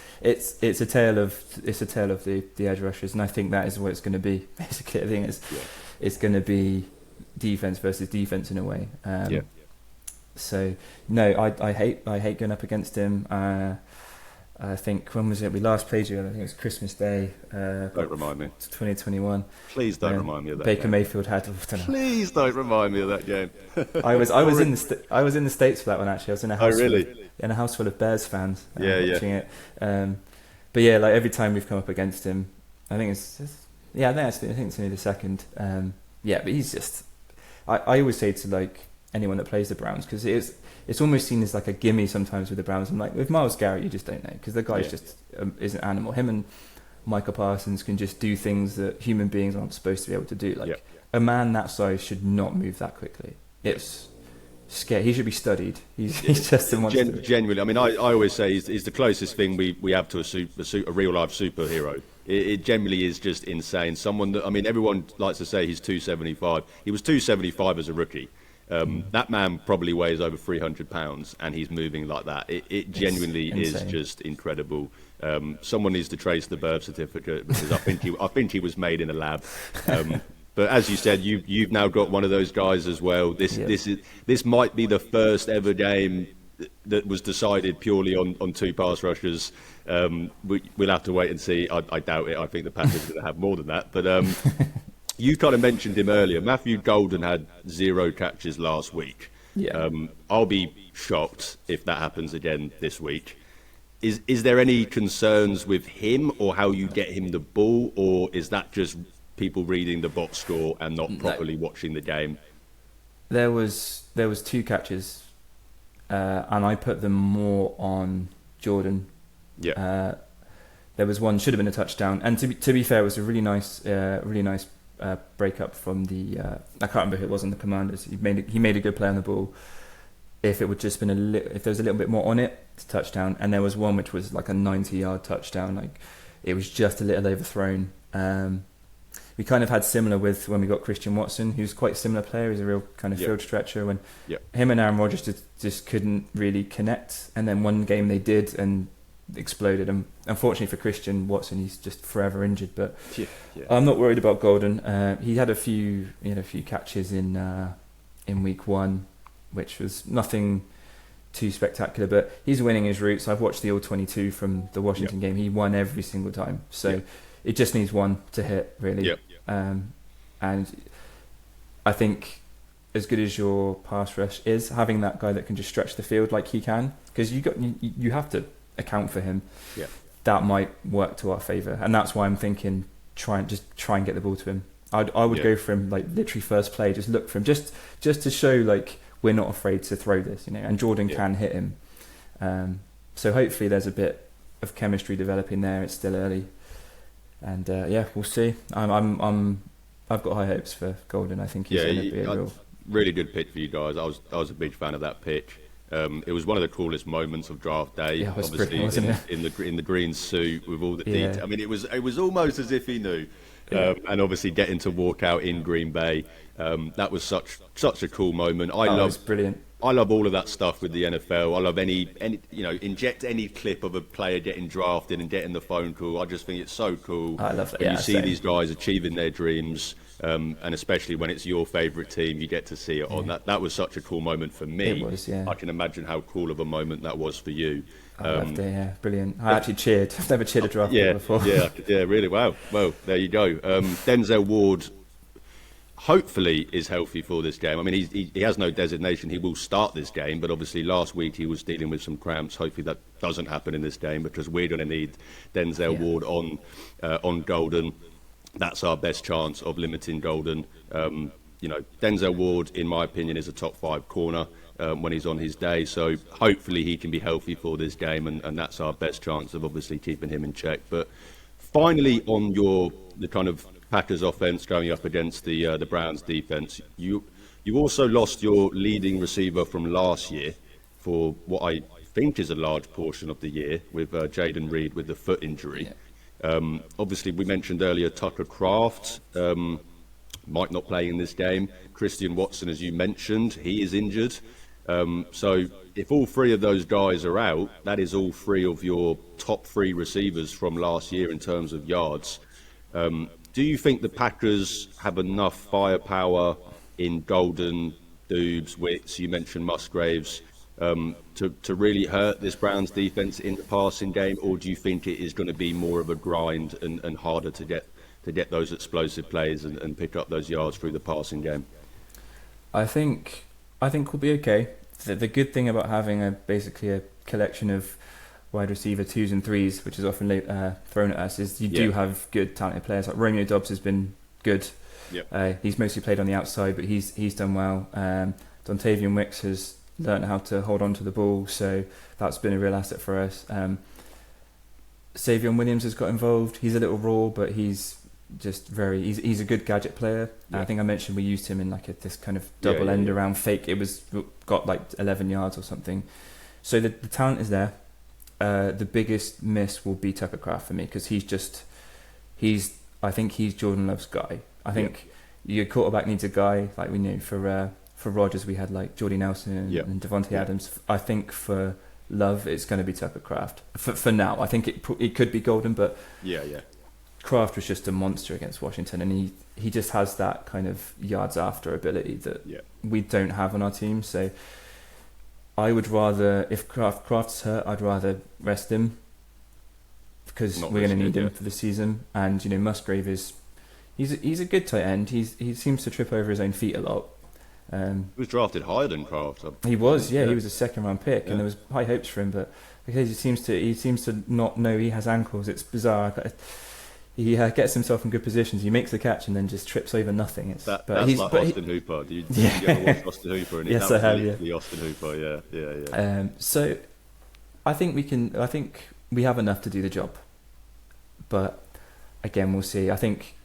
a tale of the edge rushers, and I think that is what it's going to be. Basically, I think it's going to be defense versus defense in a way. So no, I hate going up against him. I think, when was it? We last played you. I think it was Christmas Day. Don't remind me. 2021. Please don't remind me of that. Baker game. Mayfield had. Please don't remind me of that game. I was in the States for that one actually. I was in a house. In a house full of Bears fans. Watching it. But yeah, like every time we've come up against him, I think it's only the second. But he's just. I always say to like anyone that plays the Browns, because it's almost seen as like a gimme sometimes with the Browns. I'm like, with Myles Garrett, you just don't know, because the guy's just is an animal. Him and Micah Parsons can just do things that human beings aren't supposed to be able to do. Like a man that size should not move that quickly. It's scary. He should be studied. He's just a monster. Genuinely, I mean, I always say he's the closest thing we have to a real life superhero. It generally is just insane. Someone that, I mean, everyone likes to say he's 275. He was 275 as a rookie. That man probably weighs over 300 pounds, and he's moving like that. It genuinely is just incredible. Someone needs to trace the birth certificate, because I think he was made in a lab. But as you said, you've now got one of those guys as well. This might be the first ever game that was decided purely on 2 pass rushers. We'll have to wait and see. I doubt it. I think the Packers are going to have more than that. But you kind of mentioned him earlier. Matthew Golden had 0 catches last week. I'll be shocked if that happens again this week. Is there any concerns with him or how you get him the ball, or is that just people reading the box score and not properly watching the game? There was 2 catches, and I put them more on Jordan. There was one, should have been a touchdown, and to be fair, it was a really nice break up from the I can't remember who it was on the Commanders. He made a good play on the ball. If it would just been if there was a little bit more on it, it's a touchdown. And there was one which was like a 90-yard touchdown. Like it was just a little overthrown. We kind of had similar with when we got Christian Watson, who's quite a similar player. He's a real kind of field stretcher. When him and Aaron Rodgers just couldn't really connect. And then one game they did and exploded. And unfortunately for Christian Watson, he's just forever injured. But I'm not worried about Golden. He had a few catches in week 1, which was nothing too spectacular. But he's winning his routes. I've watched the All-22 from the Washington game. He won every single time. So it just needs one to hit, really. And I think as good as your pass rush is, having that guy that can just stretch the field like he can, because you have to account for him. That might work to our favour, and that's why I'm thinking try and get the ball to him. I would go for him, like literally first play, just look for him, just to show like we're not afraid to throw this, and Jordan can hit him. So hopefully there's a bit of chemistry developing there. It's still early, and we'll see. I'm I've got high hopes for Golden. I think he's Yeah, going to be a real... really good pitch for you guys. I was a big fan of that pitch. It was one of the coolest moments of draft day. Yeah, it was obviously brilliant, wasn't it? in the green suit with all the Yeah. detail. I mean, it was almost as if he knew. And obviously getting to walk out in Green Bay, that was such a cool moment. It was brilliant. I love all of that stuff with the NFL. I love any inject any clip of a player getting drafted and getting the phone call. I just think it's so cool. I love that. When Yeah, you see same. these guys achieving their dreams, and especially when it's your favourite team, you get to see it on. That was such a cool moment for me. It was, yeah. I can imagine how cool of a moment that was for you. I loved it, yeah, brilliant. I actually cheered. I've never cheered a draft before. Yeah, really. Wow. Well, there you go. Denzel Ward hopefully is healthy for this game. I mean, he has no designation. He will start this game, but obviously last week he was dealing with some cramps. Hopefully that doesn't happen in this game, because we're going to need Denzel Ward on Golden. That's our best chance of limiting Golden. Denzel Ward, in my opinion, is a top 5 corner when he's on his day. So hopefully he can be healthy for this game, and that's our best chance of obviously keeping him in check. But finally, on the kind of Packers offense going up against the Browns defense, you also lost your leading receiver from last year for what I think is a large portion of the year with Jaden Reed with the foot injury. Obviously, we mentioned earlier Tucker Kraft might not play in this game. Christian Watson, as you mentioned, he is injured. So if all 3 of those guys are out, that is all 3 of your top 3 receivers from last year in terms of yards. Do you think the Packers have enough firepower in Golden, Dubes, Wicks, you mentioned Musgraves, to really hurt this Browns defense in the passing game, or do you think it is going to be more of a grind and harder to get those explosive plays and pick up those yards through the passing game? I think we'll be okay. The good thing about having basically a collection of wide receiver 2s and 3s, which is often thrown at us, is you do have good talented players. Like Romeo Dobbs has been good. He's mostly played on the outside, but he's done well. Dontavian Wicks has learned how to hold on to the ball, so that's been a real asset for us. Savion Williams has got involved. He's a little raw, but he's just he's a good gadget player. I think I mentioned we used him in this kind of double end around fake. It got like 11 yards or something. So the talent is there. The biggest miss will be Tucker Kraft for me, because I think he's Jordan Love's guy. I think your quarterback needs a guy like we knew for Rodgers. We had like Jordy Nelson and Devontae Adams. I think for Love, it's going to be Tucker Kraft for now. I think it could be Golden, but Kraft was just a monster against Washington, and he just has that kind of yards after ability that we don't have on our team. So I would rather, if Kraft's hurt, I'd rather rest him, because we're going to need him for the season. And Musgrave he's a good tight end. He seems to trip over his own feet a lot. He was drafted higher than Kraft. He was, he was a 2nd round pick, and there was high hopes for him. But because he seems to not know he has ankles, it's bizarre. He gets himself in good positions. He makes the catch and then just trips over nothing. That's like Austin Hooper. Did you ever watch Austin Hooper? And yes, I have. The Austin Hooper. Yeah. So I think we have enough to do the job. But again, we'll see. I think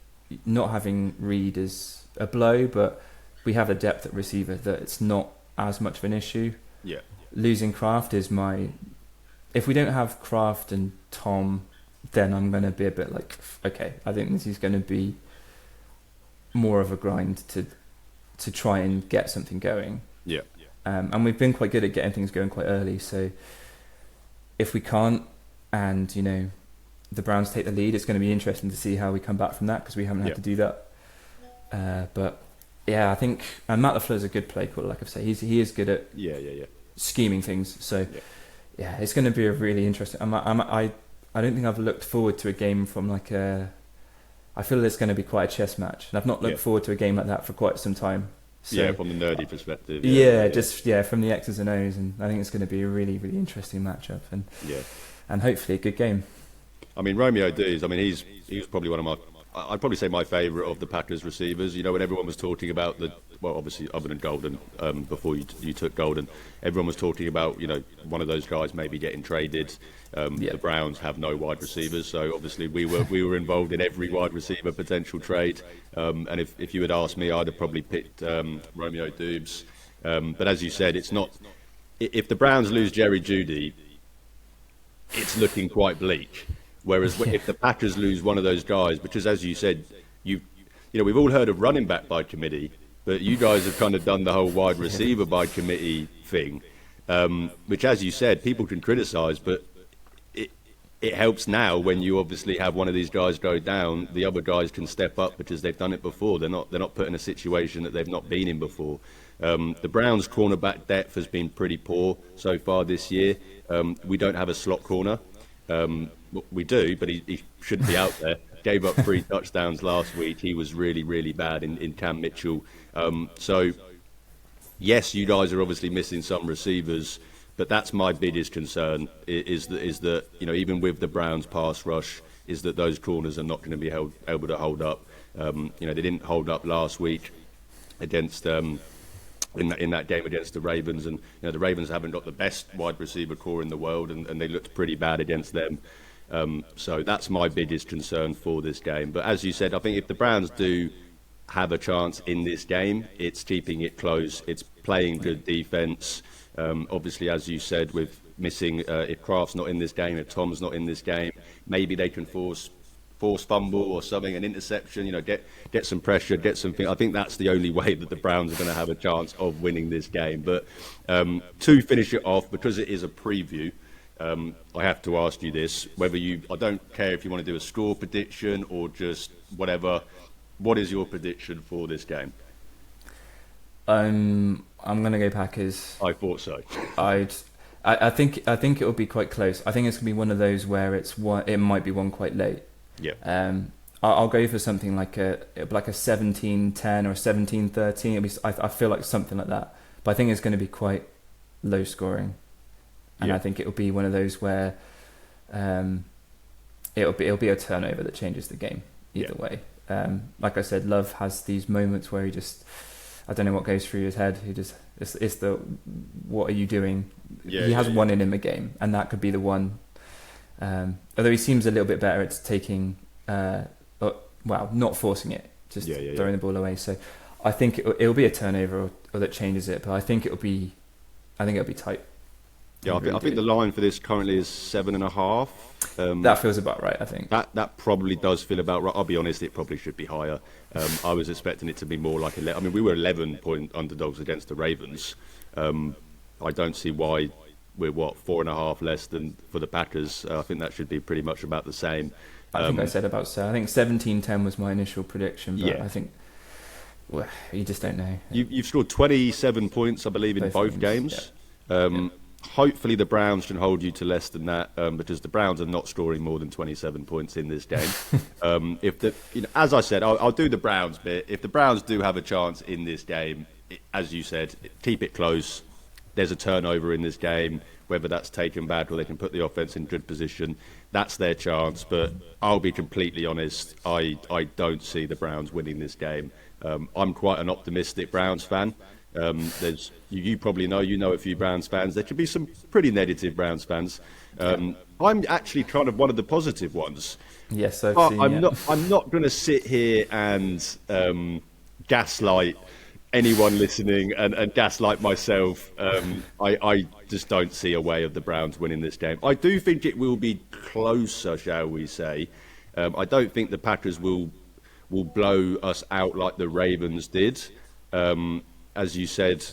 not having Reed is a blow, but we have a depth at receiver that it's not as much of an issue. Yeah. Losing Kraft is if we don't have Kraft and Tom, then I'm going to be a bit like, okay, I think this is going to be more of a grind to try and get something going. Yeah. And we've been quite good at getting things going quite early. So if we can't, and the Browns take the lead, it's going to be interesting to see how we come back from that, because we haven't had to do that. But yeah, I think Matt LaFleur's a good play caller. Like I've said, he is good at scheming things. So it's going to be a really interesting. I don't think I've looked forward to a game from I feel it's going to be quite a chess match, and I've not looked forward to a game like that for quite some time. So, from the nerdy perspective. From the X's and O's, and I think it's going to be a really, really interesting matchup, and hopefully a good game. I mean, Romeo Dubes, he's probably one of my I'd probably say my favourite of the Packers receivers. You know, when everyone was talking about obviously other than Golden, before you took Golden, everyone was talking about, you know, one of those guys maybe getting traded. The Browns have no wide receivers, so obviously we were involved in every wide receiver potential trade. And if you had asked me, I'd have probably picked Romeo Doubs. But as you said, it's not. If the Browns lose Jerry Jeudy, it's looking quite bleak. Whereas if the Packers lose one of those guys, because as you said, you know, we've all heard of running back by committee, but you guys have kind of done the whole wide receiver by committee thing, which, as you said, people can criticise, but it helps now when you obviously have one of these guys go down. The other guys can step up because they've done it before. They're not put in a situation that they've not been in before. The Browns' cornerback depth has been pretty poor so far this year. We don't have a slot corner. We do, but he shouldn't be out there. Gave up 3 touchdowns last week. He was really, really bad in Cam Mitchell. So, yes, you guys are obviously missing some receivers, but that's my biggest concern, is that, you know, even with the Browns' pass rush, is that those corners are not going to be able to hold up. You know, they didn't hold up last week against in that game against the Ravens, and you know, the Ravens haven't got the best wide receiver core in the world, and they looked pretty bad against them. So that's my biggest concern for this game. But as you said, I think if the Browns do have a chance in this game, it's keeping it close, it's playing good defense. Obviously, as you said, with missing, if Kraft's not in this game, if Tom's not in this game, maybe they can force fumble or something, an interception, you know, get some pressure, get something. I think that's the only way that the Browns are going to have a chance of winning this game. But to finish it off, because it is a preview, I have to ask you this, I don't care if you want to do a score prediction or just whatever, what is your prediction for this game? I'm going to go Packers. I thought so. I think it will be quite close. I think it's going to be one of those where it might be won quite late. Yeah. I'll go for something like a 17-10 or a 17-13. I feel like something like that. But I think it's going to be quite low scoring. And I think it'll be one of those where it'll be a turnover that changes the game either way. Like I said, Love has these moments where I don't know what goes through his head. It's the what are you doing? He has one in him a game, and that could be the one. Although he seems a little bit better at taking, not forcing it, just throwing the ball away. So I think it'll be a turnover or that changes it. But I think it'll be tight. Yeah, I think the line for this currently is 7.5. That feels about right, I think. That probably does feel about right. I'll be honest, it probably should be higher. I was expecting it to be more like 11. I mean, we were 11-point underdogs against the Ravens. I don't see why we're 4.5 less than for the Packers. I think that should be pretty much about the same. I think I said about so. I think 17-10 was my initial prediction, but I think you just don't know. You've scored 27 points, I believe, in both games. Hopefully the Browns can hold you to less than that, because the Browns are not scoring more than 27 points in this game. As I said, I'll do the Browns bit. If the Browns do have a chance in this game, as you said, keep it close. There's a turnover in this game, whether that's taken back or they can put the offense in good position. That's their chance. But I'll be completely honest, I don't see the Browns winning this game. I'm quite an optimistic Browns fan. You probably know a few Browns fans. There could be some pretty negative Browns fans. I'm actually kind of one of the positive ones. Yes, I'm not going to sit here and gaslight anyone listening and gaslight myself. I just don't see a way of the Browns winning this game. I do think it will be closer, shall we say. I don't think the Packers will blow us out like the Ravens did. As you said,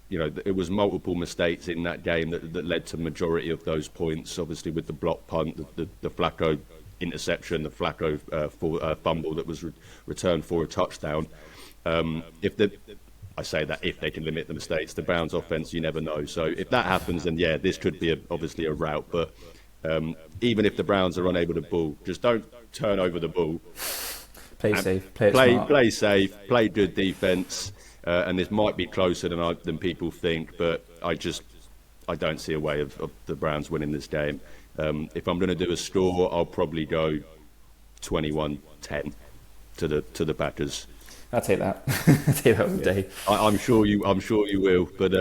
you know, it was multiple mistakes in that game that led to majority of those points. Obviously, with the block punt, the Flacco interception, the Flacco fumble that was returned for a touchdown. If they can limit the mistakes, the Browns' offense, you never know. So if that happens, then this could be obviously a rout. But even if the Browns are unable to ball, just don't turn over the ball. Play safe. Play safe. Play good defense. And this might be closer than people think, but I don't see a way of the Browns winning this game. If I'm going to do a score, I'll probably go 21-10. to the Packers. I'll take that. I'll take that all day. I'm sure you will. But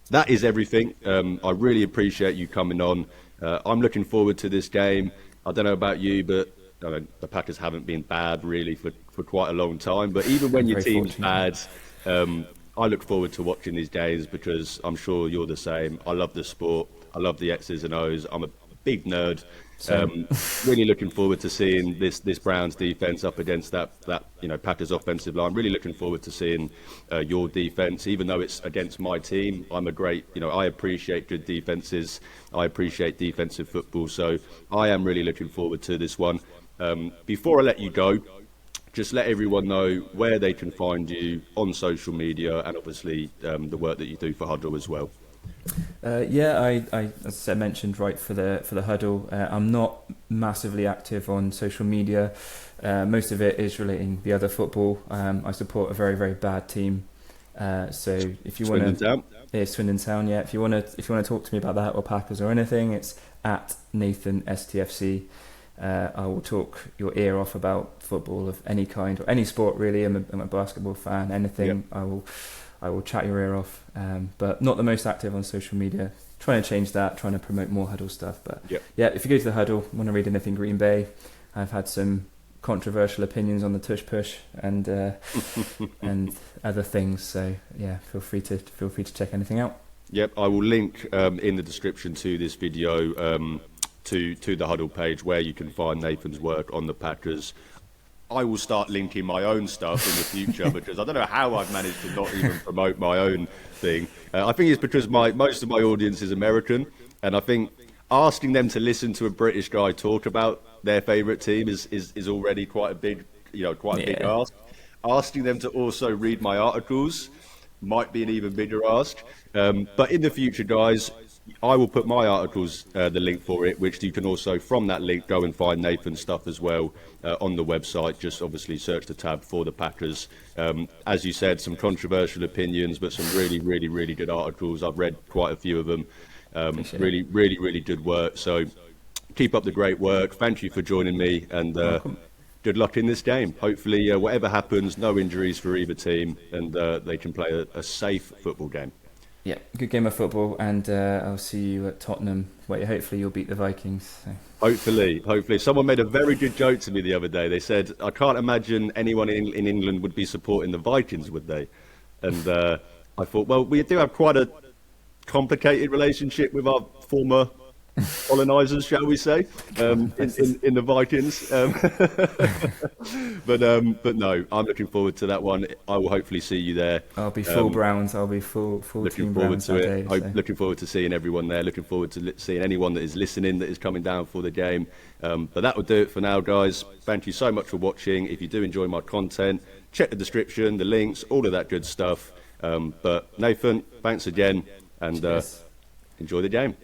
that is everything. I really appreciate you coming on. I'm looking forward to this game. I don't know about you, but the Packers haven't been bad really for quite a long time. But even when your team's bad, I look forward to watching these games because I'm sure you're the same. I love the sport. I love the X's and O's. I'm a big nerd. Really looking forward to seeing this Browns defense up against that Packers offensive line. Really looking forward to seeing your defense, even though it's against my team. I appreciate good defenses. I appreciate defensive football. So I am really looking forward to this one. Before I let you go, just let everyone know where they can find you on social media and obviously the work that you do for Huddle as well. I as I mentioned for the Huddle, I'm not massively active on social media. Most of it is relating the other football. I support a very, very bad team. So if you want to, Swindon Town, yeah. If you want to talk to me about that or Packers or anything, it's at Nathan STFC. I will talk your ear off about football of any kind or any sport really. I'm a basketball fan. Anything, yep. I will chat your ear off, but not the most active on social media. Trying to change that, trying to promote more Huddle stuff. But yeah, if you go to the Huddle, want to read anything Green Bay, I've had some controversial opinions on the tush push and and other things. So yeah, feel free to check anything out. Yep, I will link in the description to this video to the Huddle page where you can find Nathan's work on the Packers. I will start linking my own stuff in the future because I don't know how I've managed to not even promote my own thing. I think it's because most of my audience is American, and I think asking them to listen to a British guy talk about their favourite team is already quite a big big ask. Asking them to also read my articles might be an even bigger ask. But in the future, guys, I will put my articles, the link for it, which you can also, from that link, go and find Nathan's stuff as well on the website. Just obviously search the tab for the Packers. As you said, some controversial opinions, but some really, really, really good articles. I've read quite a few of them. Really, really, really good work. So keep up the great work. Thank you for joining me, and good luck in this game. Hopefully, whatever happens, no injuries for either team, and they can play a safe football game. Yeah, good game of football, and I'll see you at Tottenham, where hopefully you'll beat the Vikings. So. Hopefully. Someone made a very good joke to me the other day. They said, I can't imagine anyone in England would be supporting the Vikings, would they? And I thought, well, we do have quite a complicated relationship with our former colonisers, shall we say, in the Vikings. But no, I'm looking forward to that one. I will hopefully see you there. I'll be full Browns. I'll be full team Browns that day. Looking forward to seeing everyone there. Looking forward to seeing anyone that is listening that is coming down for the game. But that will do it for now, guys. Thank you so much for watching. If you do enjoy my content, check the description, the links, all of that good stuff. But Nathan, thanks again, and enjoy the game.